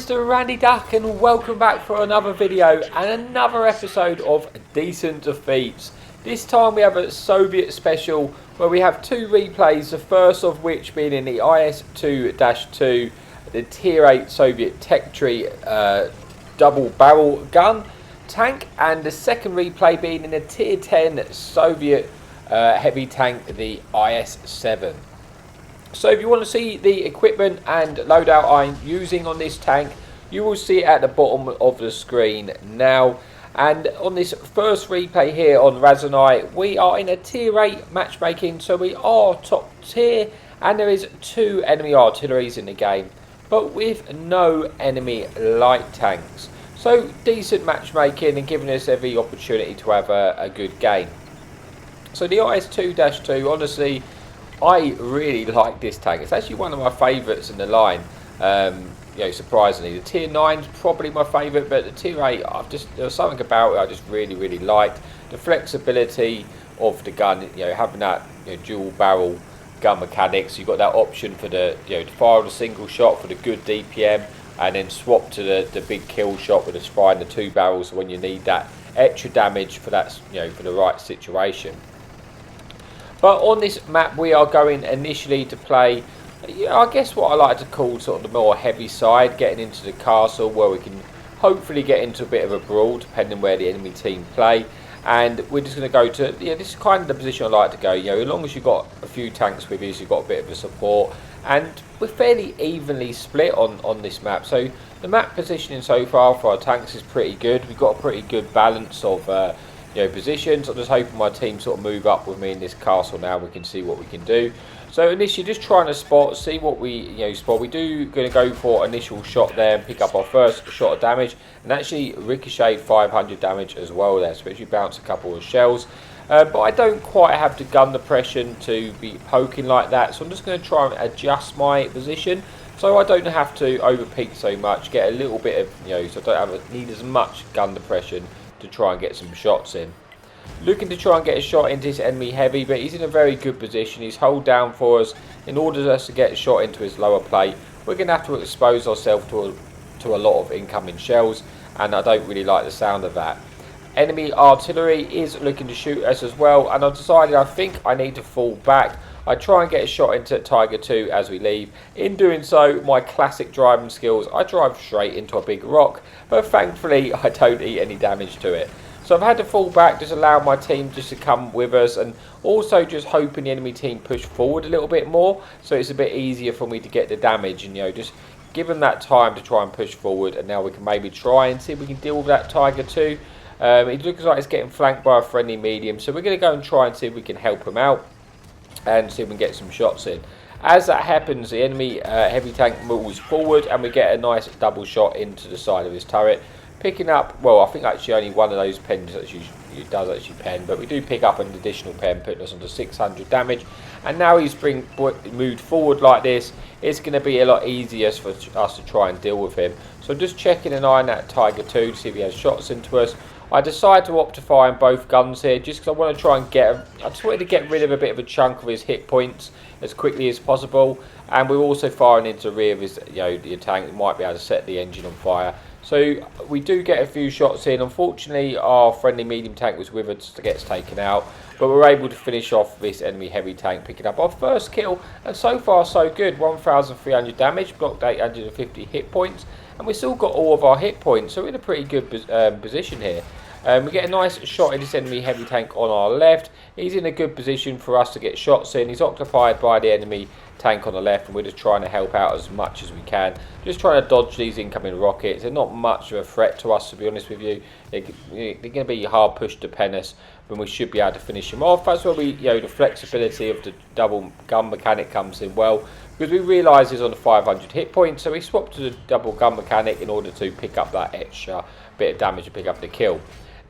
Mr. Randy Duck, and welcome back for another video and another episode of Decent Defeats. This time we have a Soviet special where we have two replays, the first of which being in the IS-2-II, the Tier 8 Soviet tech tree double barrel gun tank, and the second replay being in the Tier 10 Soviet heavy tank, the IS-7. So if you want to see the equipment and loadout I'm using on this tank, you will see it at the bottom of the screen now. And on this first replay here on Razen, we are in a Tier 8 matchmaking, so we are top tier, and there is two enemy artilleries in the game, but with no enemy light tanks. So decent matchmaking and giving us every opportunity to have a good game. So the IS-2-II, honestly, I really like this tank. It's actually one of my favourites in the line. Surprisingly, the Tier 9 is probably my favourite, but the Tier 8, there was something about it I just really liked. The flexibility of the gun, having that dual barrel gun mechanics. You've got that option for the to fire on a single shot for the good DPM, and then swap to the big kill shot with firing the two barrels when you need that extra damage for that for the right situation. But on this map we are going initially to play, I guess what I like to call sort of the more heavy side, getting into the castle where we can hopefully get into a bit of a brawl depending where the enemy team play. And we're just going to go to, this is kind of the position I like to go, as long as you've got a few tanks with you, so you've got a bit of a support. And we're fairly evenly split on this map, so the map positioning so far for our tanks is pretty good. We've got a pretty good balance of positions. I'm just hoping my team sort of move up with me in this castle now. We can see what we can do. So initially just trying to spot, see what we spot. We do going to go for initial shot there and pick up our first shot of damage, and actually ricochet 500 damage as well there, so actually bounce a couple of shells. But I don't quite have the gun depression to be poking like that, so I'm just going to try and adjust my position so I don't have to over peak so much, get a little bit of so I don't need as much gun depression to try and get some shots in. Looking to try and get a shot into this enemy heavy, but he's in a very good position. He's hold down for us. In order for us to get a shot into his lower plate, we're going to have to expose ourselves to a lot of incoming shells, and I don't really like the sound of that. Enemy artillery is looking to shoot us as well, and I've decided I think I need to fall back. I try and get a shot into Tiger 2 as we leave. In doing so, my classic driving skills, I drive straight into a big rock, but thankfully I don't eat any damage to it. So I've had to fall back, just allow my team just to come with us, and also just hoping the enemy team push forward a little bit more, so it's a bit easier for me to get the damage, and just give them that time to try and push forward. And now we can maybe try and see if we can deal with that Tiger 2. It looks like it's getting flanked by a friendly medium, so we're going to go and try and see if we can help him out and see if we can get some shots in. As that happens, the enemy heavy tank moves forward, and we get a nice double shot into the side of his turret, picking up, well, I think actually only one of those pens actually does actually pen, but we do pick up an additional pen, putting us onto 600 damage. And now he's moved forward like this, it's going to be a lot easier for us to try and deal with him. So I'm just checking an eye on that Tiger 2 to see if he has shots into us. I decided to opt to fire in both guns here, just because I want to try and I just wanted to get rid of a bit of a chunk of his hit points as quickly as possible. And we're also firing into the rear of his, the tank that might be able to set the engine on fire. So we do get a few shots in. Unfortunately, our friendly medium tank was with us, gets taken out, but we're able to finish off this enemy heavy tank, picking up our first kill, and so far so good. 1,300 damage, blocked 850 hit points, and we still got all of our hit points, so we're in a pretty good position here. We get a nice shot in this enemy heavy tank on our left. He's in a good position for us to get shots in. He's occupied by the enemy tank on the left, and we're just trying to help out as much as we can. Just trying to dodge these incoming rockets. They're not much of a threat to us, to be honest with you. They're going to be hard pushed to pen us, but we should be able to finish them off. That's where we, the flexibility of the double gun mechanic comes in well, because we realise he's on the 500 hit points, so we swap to the double gun mechanic in order to pick up that extra bit of damage and pick up the kill.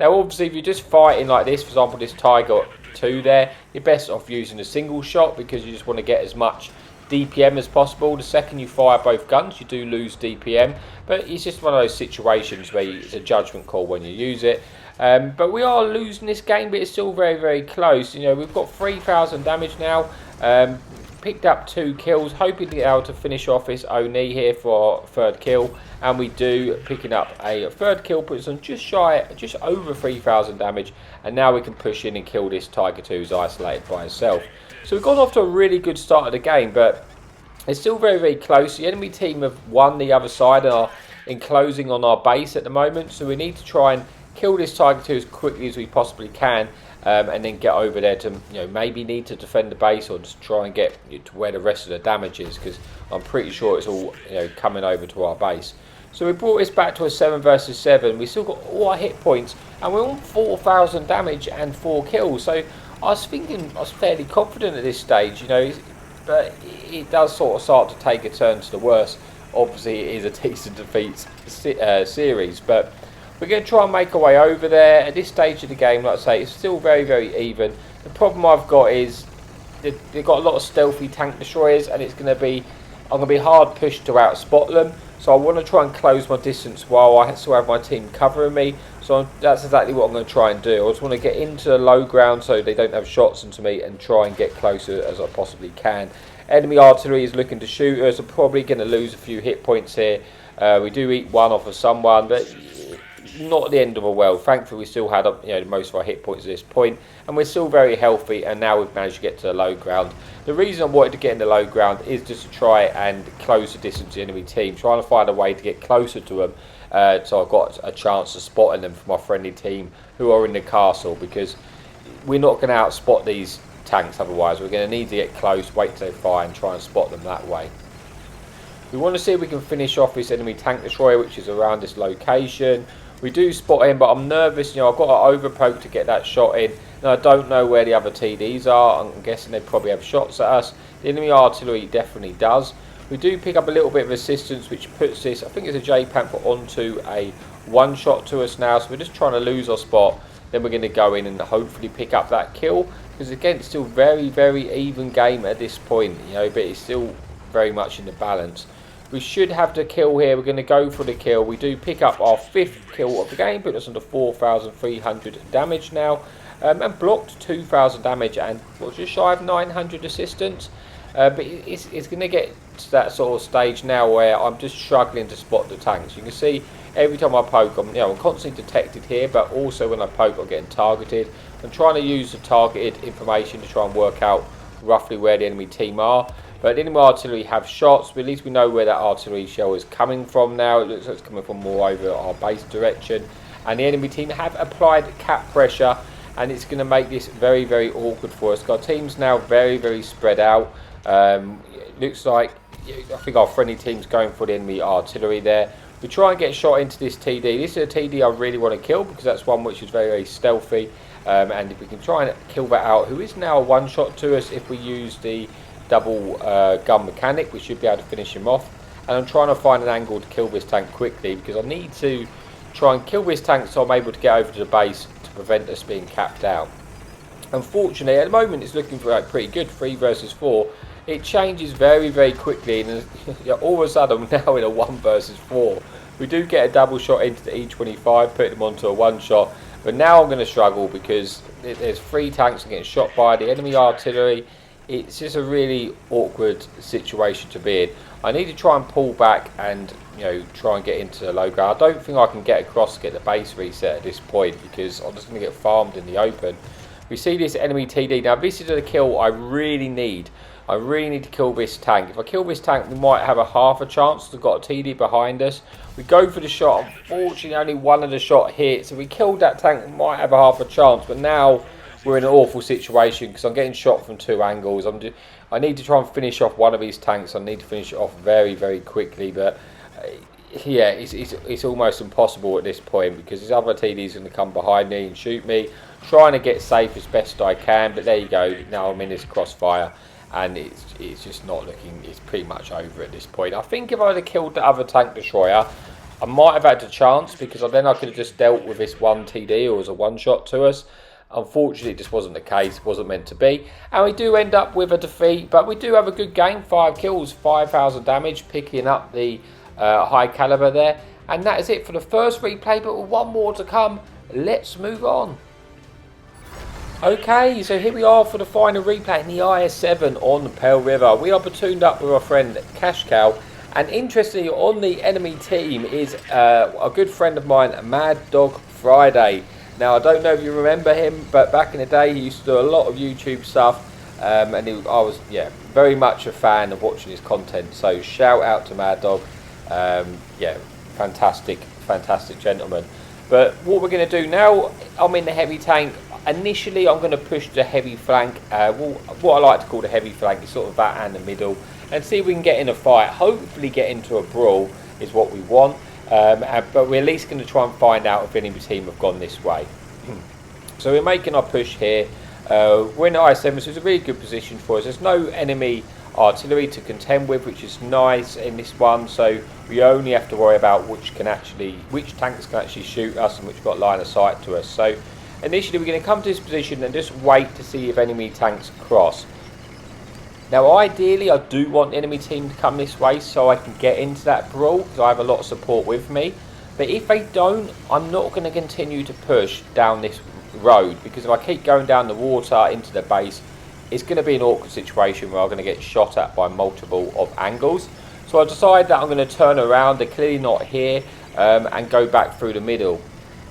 Now obviously if you're just fighting like this, for example this Tiger 2 there, you're best off using a single shot, because you just want to get as much DPM as possible. The second you fire both guns, you do lose DPM, but it's just one of those situations where it's a judgment call when you use it. But we are losing this game, but it's still very close. We've got 3,000 damage now. picked up 2 kills, hoping to be able to finish off this Oni here for our 3rd kill, and we do, picking up a 3rd kill, puts on just over 3,000 damage, and now we can push in and kill this Tiger 2 who's isolated by himself. So we've gone off to a really good start of the game, but it's still very, very close. The enemy team have won the other side and are enclosing on our base at the moment, so we need to try and kill this Tiger 2 as quickly as we possibly can, and then get over there to, maybe need to defend the base or just try and get to where the rest of the damage is, because I'm pretty sure it's all coming over to our base. So we brought this back to a 7 versus 7. We still got all our hit points, and we're on 4,000 damage and 4 kills. So I was fairly confident at this stage, but it does sort of start to take a turn to the worse. Obviously, it is a decent defeats series, but we're going to try and make our way over there. At this stage of the game, like I say, it's still very, very even. The problem I've got is they've got a lot of stealthy tank destroyers, and I'm going to be hard pushed to outspot them. So I want to try and close my distance while I still have my team covering me. So that's exactly what I'm going to try and do. I just want to get into the low ground so they don't have shots into me, and try and get closer as I possibly can. Enemy artillery is looking to shoot us. I'm probably going to lose a few hit points here. We do eat one off of someone, but not the end of the world. Thankfully, we still had most of our hit points at this point, and we're still very healthy, and now we've managed to get to the low ground. The reason I wanted to get in the low ground is just to try and close the distance to the enemy team, trying to find a way to get closer to them, so I've got a chance of spotting them from my friendly team who are in the castle, because we're not going to outspot these tanks otherwise. We're going to need to get close, wait till they fire, and try and spot them that way. We want to see if we can finish off this enemy tank destroyer, which is around this location. We do spot him, but I'm nervous. I've got to overpoke to get that shot in, and I don't know where the other TDs are. I'm guessing they probably have shots at us. The enemy artillery definitely does. We do pick up a little bit of assistance, which puts this, I think it's a J-Panther, onto a one-shot to us now. So we're just trying to lose our spot. Then we're going to go in and hopefully pick up that kill, because again, it's still very, very even game at this point, but it's still very much in the balance. We should have the kill here. We're going to go for the kill. We do pick up our 5th kill of the game, put us under 4,300 damage now, and blocked 2,000 damage and just shy of 900 assistance. But it's going to get to that sort of stage now where I'm just struggling to spot the tanks. You can see every time I poke, I'm constantly detected here, but also when I poke, I'm getting targeted. I'm trying to use the targeted information to try and work out roughly where the enemy team are. But the enemy artillery have shots, but at least we know where that artillery shell is coming from now. It looks like it's coming from more over our base direction. And the enemy team have applied cap pressure, and it's going to make this very, very awkward for us. Our team's now very, very spread out. Looks like, I think our friendly team's going for the enemy artillery there. We try and get shot into this TD. This is a TD I really want to kill, because that's one which is very, very stealthy. And if we can try and kill that out, who is now a one-shot to us, if we use the double gun mechanic, we should be able to finish him off. And I'm trying to find an angle to kill this tank quickly, because I need to try and kill this tank so I'm able to get over to the base to prevent us being capped out. Unfortunately, at the moment it's looking pretty good, 3 versus 4. It changes very, very quickly, and all of a sudden I'm now in a 1 versus 4. We do get a double shot into the E25, putting them onto a 1-shot, but now I'm going to struggle because there's 3 tanks getting shot by the enemy artillery. It's just a really awkward situation to be in. I need to try and pull back and try and get into the low ground. I don't think I can get across to get the base reset at this point, because I'm just going to get farmed in the open. We see this enemy TD. Now this is the kill I really need. I really need to kill this tank. If I kill this tank, we might have a half a chance. We've got a TD behind us. We go for the shot. Unfortunately, only one of the shot hits. If we killed that tank, we might have a half a chance. But now we're in an awful situation, because I'm getting shot from 2 angles. I need to try and finish off one of these tanks. I need to finish it off very, very quickly. But yeah, it's almost impossible at this point, because this other TD is going to come behind me and shoot me. Trying to get safe as best I can. But there you go. Now I'm in this crossfire. And it's just not looking, it's pretty much over at this point. I think if I had killed the other tank destroyer, I might have had a chance, because then I could have just dealt with this 1 TD, or as a 1-shot to us. Unfortunately, it just wasn't the case, it wasn't meant to be. And we do end up with a defeat, but we do have a good game. 5 kills, 5,000 damage, picking up the high caliber there. And that is it for the first replay, but with one more to come. Let's move on. Okay, so here we are for the final replay in the IS-7 on the Pale River. We are platooned up with our friend Cash Cow, and interestingly on the enemy team is a good friend of mine, Mad Dog Friday. Now I don't know if you remember him, but back in the day he used to do a lot of YouTube stuff, and I was very much a fan of watching his content. So shout out to Mad Dog, fantastic gentleman. But what we're going to do now, I'm in the heavy tank. Initially I'm going to push the heavy flank, what I like to call the heavy flank is sort of that and the middle, and see if we can get in a fight. Hopefully get into a brawl is what we want, but we're at least going to try and find out if any team have gone this way. So we're making our push here. We're in IS-7, so it's a really good position for us. There's no enemy artillery to contend with, which is nice in this one, so we only have to worry about which tanks can actually shoot us and which got line of sight to us. So initially we're going to come to this position and just wait to see if enemy tanks cross. Now ideally I do want the enemy team to come this way so I can get into that brawl, because I have a lot of support with me. But if they don't, I'm not going to continue to push down this road, because if I keep going down the water into the base, it's going to be an awkward situation where I'm going to get shot at by multiple of angles. So I decided that I'm going to turn around, they're clearly not here, and go back through the middle.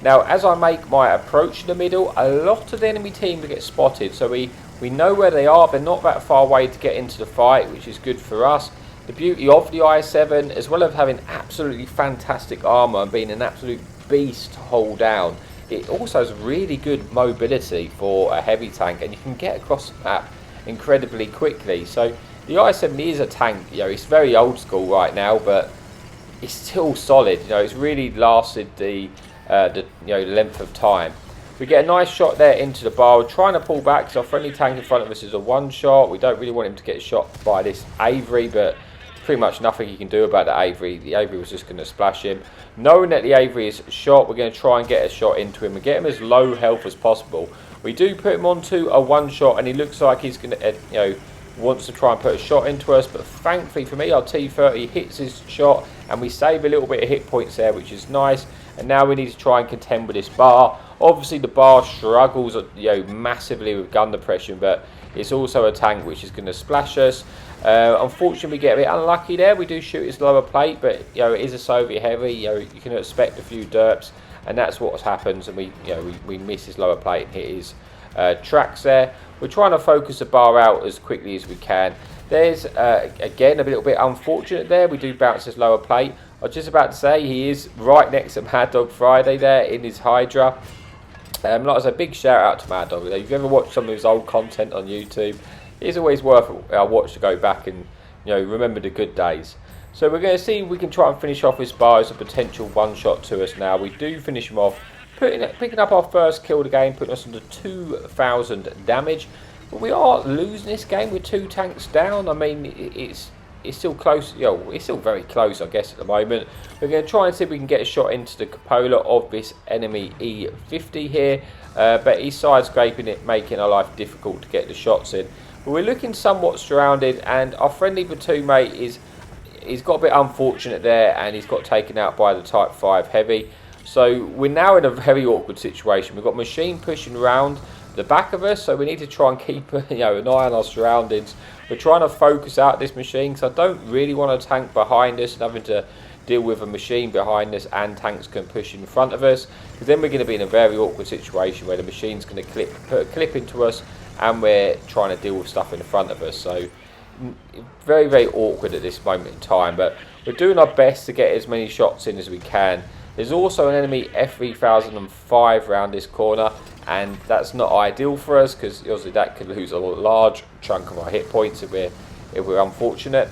Now as I make my approach to the middle, a lot of the enemy team get spotted, so we know where they are. They're not that far away to get into the fight, which is good for us. The beauty of the IS-7, as well as having absolutely fantastic armour and being an absolute beast to hold down, it also has really good mobility for a heavy tank, and you can get across the map incredibly quickly. So the IS-7 is a tank, it's very old school right now, but it's still solid. It's really lasted the length of time. We get a nice shot there into the bar. We're trying to pull back because our friendly tank in front of us is a one shot. We don't really want him to get shot by this Avery, but pretty much nothing you can do about the Avery. The Avery was just going to splash him. Knowing that the Avery is shot, we're going to try and get a shot into him and get him as low health as possible. We do put him onto a one shot, and he looks like he's going to, wants to try and put a shot into us. But thankfully for me, our T-30 hits his shot, and we save a little bit of hit points there, which is nice. And now we need to try and contend with this bar. Obviously the bar struggles massively with gun depression, but it's also a tank which is going to splash us. Unfortunately we get a bit unlucky there. We do shoot his lower plate, but it is a Soviet heavy. You can expect a few derps, and that's what happens. And we miss his lower plate and hit his tracks there. We're trying to focus the bar out as quickly as we can. There's again a little bit unfortunate there. We do bounce his lower plate. I was just about to say he is right next to Mad Dog Friday there in his Hydra. Like I said, big shout out to Mad Dog. If you've ever watched some of his old content on YouTube, it's always worth a watch to go back and remember the good days. So we're going to see if we can try and finish off this bar as a potential one shot to us now. We do finish him off, picking up our first kill of the game, putting us under 2,000 damage. But we are losing this game with 2 tanks down. I mean, it's still close, it's still very close I guess at the moment. We're going to try and see if we can get a shot into the cupola of this enemy E50 here, but he's side scraping it, making our life difficult to get the shots in. But we're looking somewhat surrounded, and our friendly platoon mate he's got a bit unfortunate there, and he's got taken out by the Type 5 heavy. So we're now in a very awkward situation. We've got machine pushing around the back of us, so we need to try and keep an eye on our surroundings. We're trying to focus out this machine, because I don't really want a tank behind us and having to deal with a machine behind us and tanks can push in front of us, because then we're going to be in a very awkward situation where the machine's going to put a clip into us and we're trying to deal with stuff in front of us. So very, very awkward at this moment in time, but we're doing our best to get as many shots in as we can. There's also an enemy F3005 around this corner, and that's not ideal for us, because obviously that could lose a large chunk of our hit points if we're unfortunate.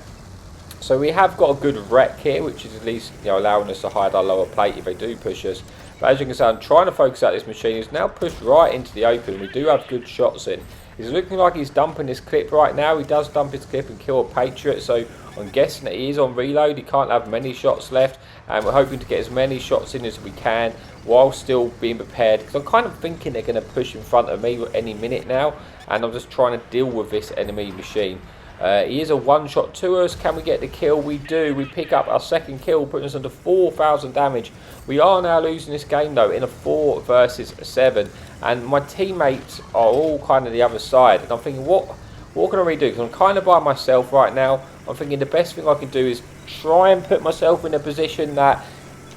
So we have got a good wreck here, which is at least allowing us to hide our lower plate if they do push us. But as you can see, I'm trying to focus out this machine. He's now pushed right into the open. We do have good shots in. He's looking like he's dumping his clip right now. He does dump his clip and kill a Patriot, so I'm guessing that he is on reload. He can't have many shots left, and we're hoping to get as many shots in as we can while still being prepared, because I'm kind of thinking they're going to push in front of me any minute now, and I'm just trying to deal with this enemy machine. He is a one-shot to us. Can we get the kill? We do. We pick up our second kill, putting us under 4,000 damage. We are now losing this game, though, in a 4 versus 7. And my teammates are all kind of the other side. And I'm thinking, what can I really do? Because I'm kind of by myself right now. I'm thinking the best thing I can do is try and put myself in a position that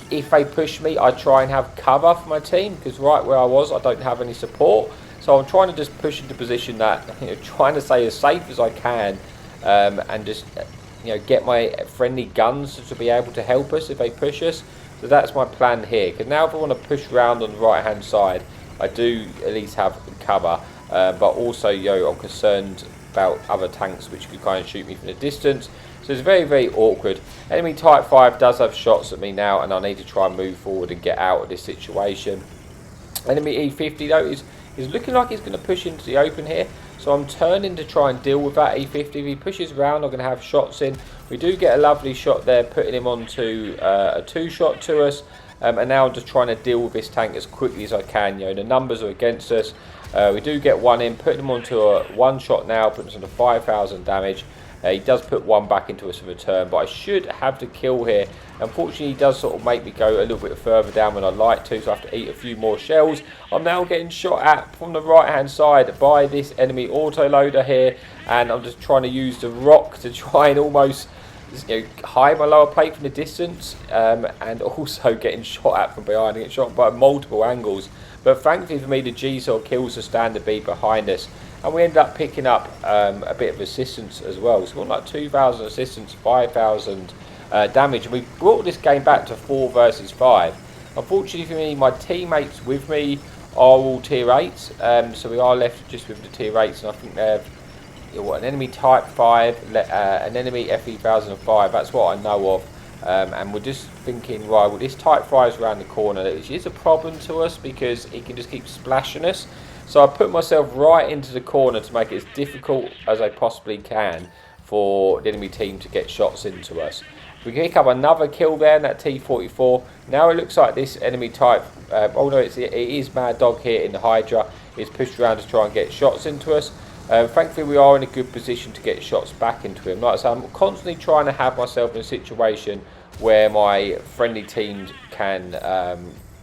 if they push me, I try and have cover for my team. Because right where I was, I don't have any support. So I'm trying to just push into position that, trying to stay as safe as I can. And just get my friendly guns to be able to help us if they push us. So that's my plan here, because now if I want to push around on the right hand side, I do at least have cover, but also I'm concerned about other tanks which could kind of shoot me from a distance. So it's very, very awkward. Enemy Type 5 does have shots at me now, and I need to try and move forward and get out of this situation. Enemy E-50 though is looking like he's going to push into the open here. So I'm turning to try and deal with that E-50. If he pushes around, I'm going to have shots in. We do get a lovely shot there, putting him onto a 2-shot to us. And now I'm just trying to deal with this tank as quickly as I can. The numbers are against us. We do get one in, putting him onto a 1-shot now, putting us under 5,000 damage. He does put one back into us in return, but I should have the kill here. Unfortunately, he does sort of make me go a little bit further down than I like to, so I have to eat a few more shells. I'm now getting shot at from the right-hand side by this enemy autoloader here, and I'm just trying to use the rock to try and almost hide my lower plate from the distance, and also getting shot at from behind, getting shot by multiple angles. But thankfully for me, the G-Sword kills the standard B behind us. And we end up picking up a bit of assistance as well. So we're on like 2,000 assistance, 5,000 damage. And we brought this game back to 4 versus 5. Unfortunately for me, my teammates with me are all tier 8s. So we are left just with the tier 8s. And I think they have an enemy Type 5, an enemy FE1005. That's what I know of. And we're just thinking, right, well, this Type 5 is around the corner. Which is a problem to us because it can just keep splashing us. So I put myself right into the corner to make it as difficult as I possibly can for the enemy team to get shots into us. We pick up another kill there in that T-44. Now it looks like this enemy type, oh no, it is Mad Dog here in the Hydra, is pushed around to try and get shots into us. Thankfully we are in a good position to get shots back into him. Like I say, I'm constantly trying to have myself in a situation where my friendly teams can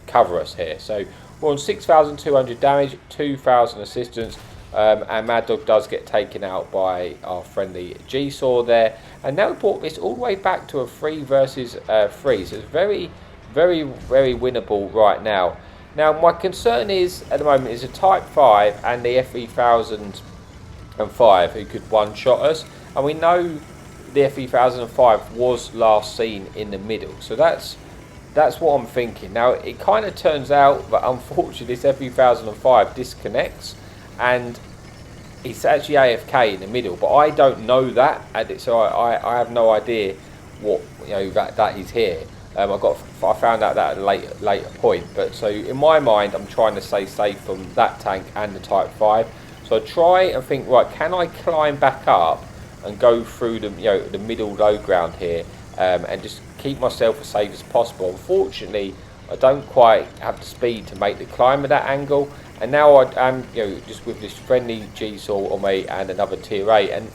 cover us here. So we're on 6,200 damage, 2,000 assistance, and Mad Dog does get taken out by our friendly G-Saw there. And now we brought this all the way back to a 3 versus 3, so it's very, very, very winnable right now. Now my concern is, at the moment, is a Type 5 and the FE1005 who could one-shot us. And we know the FE1005 was last seen in the middle, so that's what I'm thinking. Now, it kind of turns out that unfortunately this FE1005 disconnects and it's actually AFK in the middle, but I don't know that, so I have no idea what that is here. I found out that at a later point, but so in my mind I'm trying to stay safe from that tank and the Type 5. So I try and think, right, can I climb back up and go through the middle low ground here, and just keep myself as safe as possible. Unfortunately, I don't quite have the speed to make the climb at that angle, and now I am just with this friendly G-Saw on me and another tier 8, and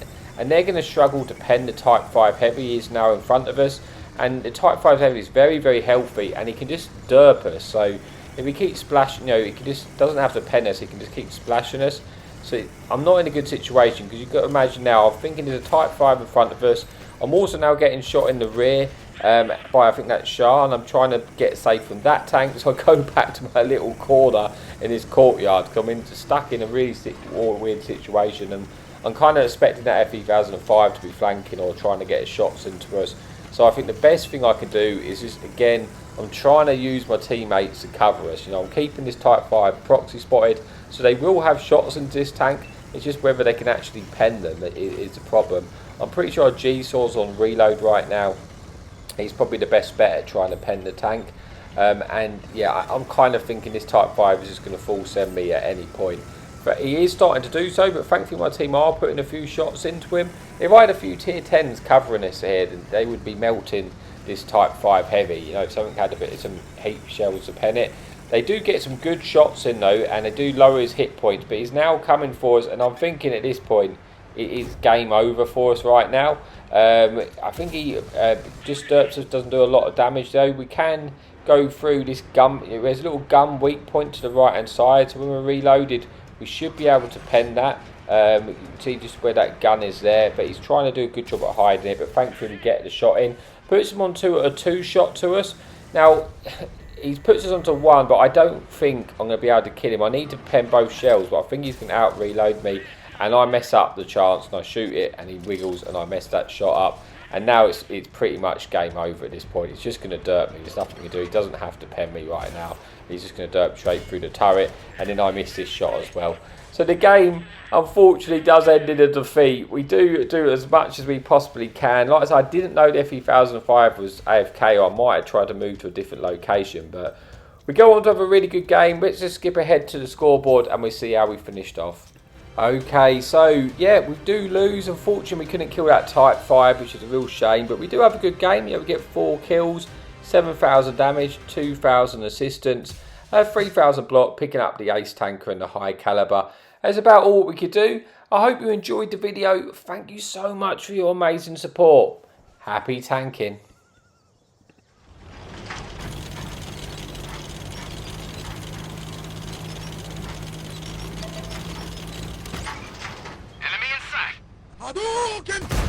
they're going to struggle to pen the Type 5 Heavy. He is now in front of us, and the Type 5 Heavy is very, very healthy, and he can just derp us. So if he keeps splashing, he doesn't have to pen us, he can just keep splashing us. So I'm not in a good situation, because you've got to imagine now, I'm thinking there's a Type 5 in front of us. I'm also now getting shot in the rear by, I think that's Shah, and I'm trying to get safe from that tank. So I go back to my little corner in this courtyard, because I'm stuck in a really weird situation, and I'm kind of expecting that FE1005 to be flanking or trying to get shots into us. So I think the best thing I can do is just, again, I'm trying to use my teammates to cover us. I'm keeping this Type 5 proxy spotted, so they will have shots into this tank. It's just whether they can actually pen them that is the problem. I'm pretty sure G-Saw's on reload right now. He's probably the best bet at trying to pen the tank. And yeah, I'm kind of thinking this Type 5 is just going to full send me at any point. But he is starting to do so, but thankfully my team are putting a few shots into him. If I had a few tier 10s covering us here, then they would be melting this Type 5 Heavy. If something had a bit of some heat shells to pen it. They do get some good shots in though, and they do lower his hit points, but he's now coming for us, and I'm thinking at this point, it is game over for us right now. I think he just derps us, doesn't do a lot of damage though. We can go through this gun. There's a little gun weak point to the right hand side, so when we're reloaded we should be able to pen that. You can see just where that gun is there, but he's trying to do a good job at hiding it, but thankfully we get the shot in. Puts him onto a 2-shot to us. Now he puts us onto 1, but I don't think I'm going to be able to kill him. I need to pen both shells, but I think he's going to out reload me, and I mess up the chance and I shoot it and he wiggles and I mess that shot up, and now it's pretty much game over at this point. He's just going to derp me. There's nothing to do. He doesn't have to pen me right now. He's just going to derp straight through the turret, and then I miss this shot as well. So the game unfortunately does end in a defeat. We do as much as we possibly can. Like I said, I didn't know the FE1005 was AFK, or I might have tried to move to a different location, but we go on to have a really good game. Let's just skip ahead to the scoreboard and we see how we finished off. Okay, so yeah, we do lose. Unfortunately, we couldn't kill that Type 5, which is a real shame, but we do have a good game. Yeah, we get 4 kills, 7,000 damage, 2,000 assistance, 3,000 block, picking up the ace tanker and the high caliber. That's about all we could do. I hope you enjoyed the video. Thank you so much for your amazing support. Happy tanking. Enemy in sight. Hadouken!